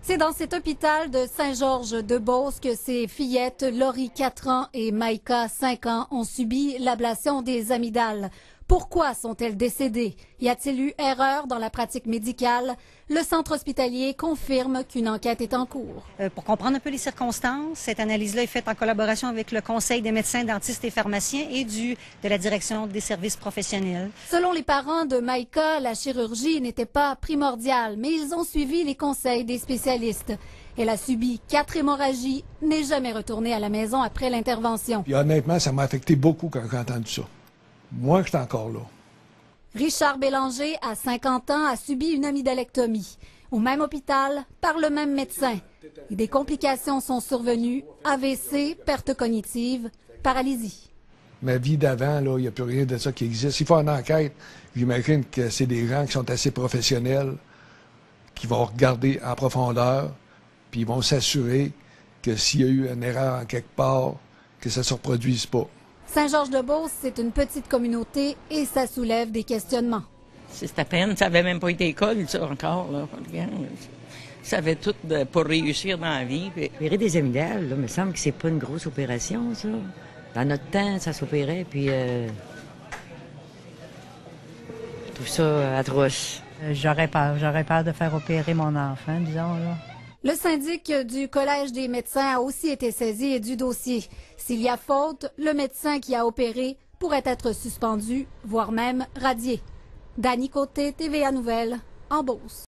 C'est dans cet hôpital de Saint-Georges-de-Beauce que ces fillettes, Laurie, 4 ans, et Maïka, 5 ans, ont subi l'ablation des amygdales. Pourquoi sont-elles décédées? Y a-t-il eu erreur dans la pratique médicale? Le centre hospitalier confirme qu'une enquête est en cours. Pour comprendre un peu les circonstances, cette analyse-là est faite en collaboration avec le Conseil des médecins, dentistes et pharmaciens et de la Direction des services professionnels. Selon les parents de Maïka, la chirurgie n'était pas primordiale, mais ils ont suivi les conseils des spécialistes. Elle a subi 4 hémorragies, n'est jamais retournée à la maison après l'intervention. Puis honnêtement, ça m'a affecté beaucoup quand j'ai entendu ça. Moi, j'étais encore là. Richard Bélanger, à 50 ans, a subi une amygdalectomie. Au même hôpital, par le même médecin. Et des complications sont survenues, AVC, perte cognitive, paralysie. Ma vie d'avant, là, il n'y a plus rien de ça qui existe. S'il faut une enquête, j'imagine que c'est des gens qui sont assez professionnels, qui vont regarder en profondeur, puis ils vont s'assurer que s'il y a eu une erreur en quelque part, que ça ne se reproduise pas. Saint-Georges-de-Beauce, c'est une petite communauté et ça soulève des questionnements. C'est à peine, ça n'avait même pas été école, ça, encore. Là. Ça avait tout pour réussir dans la vie. Opérer des amygdales, là, il me semble que c'est pas une grosse opération, ça. Dans notre temps, ça s'opérait, puis je trouve ça atroce. J'aurais peur de faire opérer mon enfant, disons, là. Le syndic du Collège des médecins a aussi été saisi du dossier. S'il y a faute, le médecin qui a opéré pourrait être suspendu, voire même radié. Dany Côté, TVA Nouvelles, en Beauce.